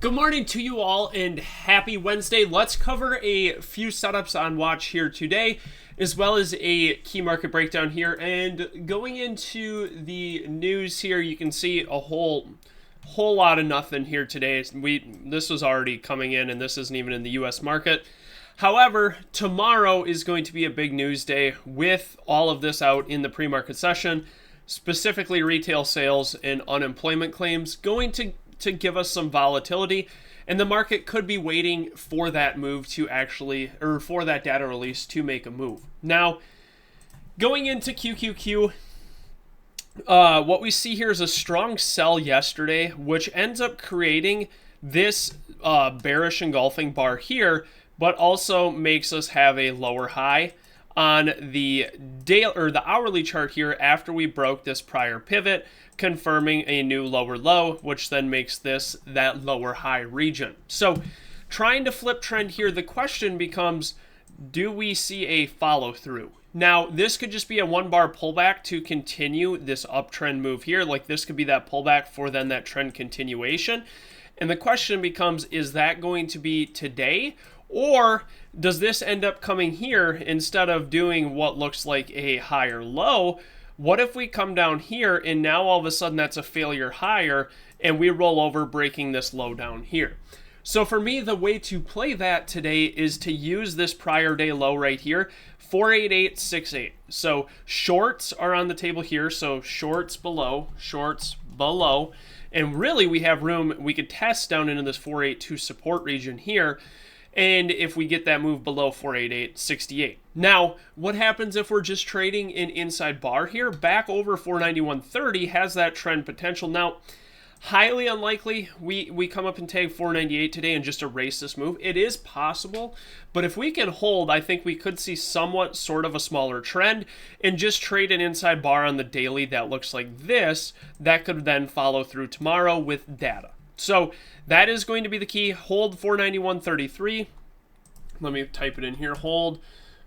Good morning to you all and happy Wednesday. Let's cover a few setups on watch here today, as well as a key market breakdown here. And going into the news here, you can see a whole lot of nothing here today. This was already coming in, and this isn't even in the US market. However, tomorrow is going to be a big news day with all of this out in the pre-market session, specifically retail sales and unemployment claims going to give us some volatility, and the market could be waiting for that move to actually, or for that data release to make a move. Now, going into QQQ, what we see here is a strong sell yesterday, which ends up creating this bearish engulfing bar here, but also makes us have a lower high on the daily or the hourly chart here after we broke this prior pivot, confirming a new lower low, which then makes this that lower high region. So trying to flip trend here, the question becomes, do we see a follow through? Now, this could just be a one bar pullback to continue this uptrend move here. Like this could be that pullback for then that trend continuation. And the question becomes, is that going to be today? Or does this end up coming here instead of doing what looks like a higher low? What if we come down here and now all of a sudden that's a failure higher and we roll over breaking this low down here? So for me, the way to play that today is to use this prior day low right here, 48868. So shorts are on the table here. So shorts below, and really we have room. We could test down into this 482 support region here. And if we get that move below 488.68. Now, what happens if we're just trading an inside bar here? Back over 491.30 has that trend potential. Now, highly unlikely we come up and tag 498 today and just erase this move. It is possible, but if we can hold, I think we could see somewhat sort of a smaller trend and just trade an inside bar on the daily that looks like this. That could then follow through tomorrow with data. So that is going to be the key. Hold 491.33. Let me type it in here. Hold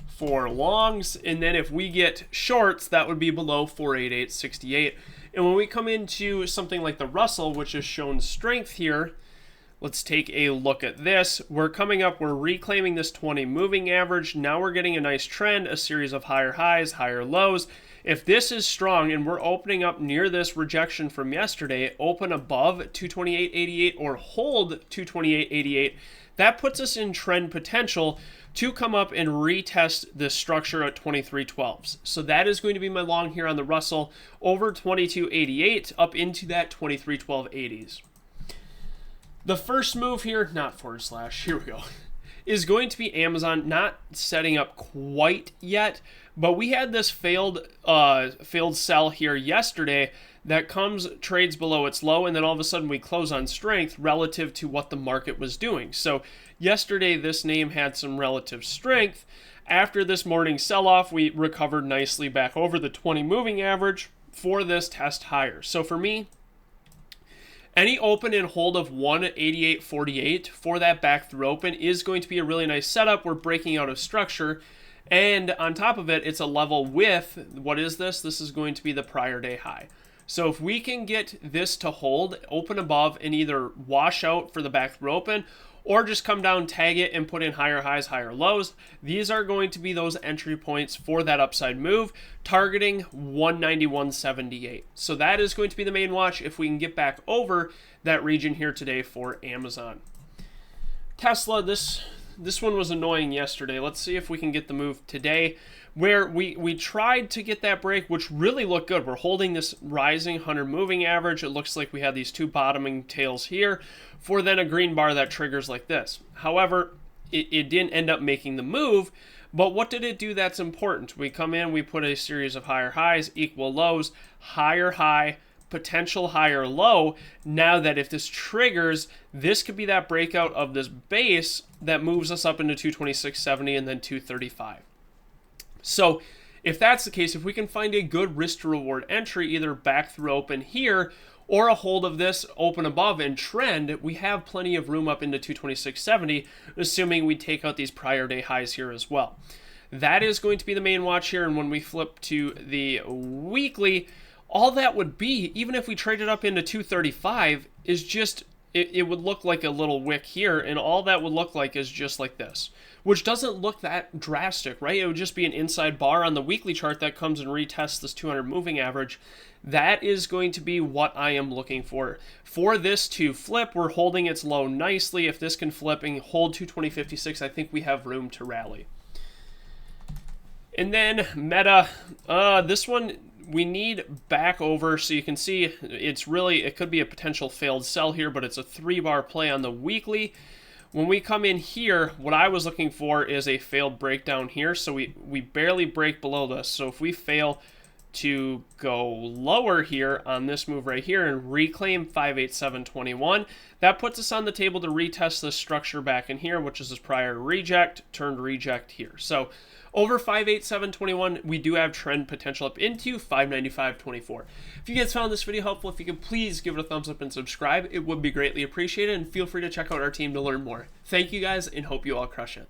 for longs. And then if we get shorts, that would be below 488.68. And when we come into something like the Russell, which has shown strength here, let's take a look at this. We're coming up, we're reclaiming this 20 moving average. Now we're getting a nice trend, a series of higher highs, higher lows. If this is strong and we're opening up near this rejection from yesterday, open above 228.88 or hold 228.88, that puts us in trend potential to come up and retest this structure at 23.12s. So that is going to be my long here on the Russell over 22.88 up into that 23.1280s. The first move here, not forward slash, here we go, is going to be Amazon, not setting up quite yet, but we had this failed sell here yesterday that trades below its low, and then all of a sudden we close on strength relative to what the market was doing. So yesterday this name had some relative strength. After this morning sell-off, we recovered nicely back over the 20 moving average for this test higher. So for me, any open and hold of 188.48 for that back through open is going to be a really nice setup. We're breaking out of structure. And on top of it, it's a level with, what is this? This is going to be the prior day high. So if we can get this to hold, open above, and either wash out for the back through open, or just come down, tag it, and put in higher highs, higher lows, these are going to be those entry points for that upside move, targeting 191.78. So that is going to be the main watch if we can get back over that region here today for Amazon. Tesla, this one was annoying yesterday. Let's see if we can get the move today, where we tried to get that break, which really looked good. We're holding this rising 100 moving average. It looks like we had these two bottoming tails here for then a green bar that triggers like this. However, it didn't end up making the move, but what did it do that's important? We come in, we put a series of higher highs, equal lows, higher high, potential higher low. Now that if this triggers, this could be that breakout of this base that moves us up into 226.70 and then 235. So if that's the case, if we can find a good risk to reward entry, either back through open here or a hold of this open above and trend, we have plenty of room up into 226.70, assuming we take out these prior day highs here as well. That is going to be the main watch here. And when we flip to the weekly, all that would be, even if we traded up into 235, is just it would look like a little wick here, and all that would look like is just like this, which doesn't look that drastic, right? It would just be an inside bar on the weekly chart that comes and retests this 200 moving average. That is going to be what I am looking for. For this to flip, we're holding its low nicely. If this can flip and hold 220.56, I think we have room to rally. And then Meta, this one we need back over, so you can see it could be a potential failed sell here, but it's a 3-bar play on the weekly. When we come in here, what I was looking for is a failed breakdown here, so we barely break below this. So if we fail to go lower here on this move right here and reclaim 58721, that puts us on the table to retest this structure back in here, which is this prior reject turned reject here. So over 58721, we do have trend potential up into 595.24. If you guys found this video helpful, if you could please give it a thumbs up and subscribe, it would be greatly appreciated, and feel free to check out our team to learn more. Thank you guys, and hope you all crush it.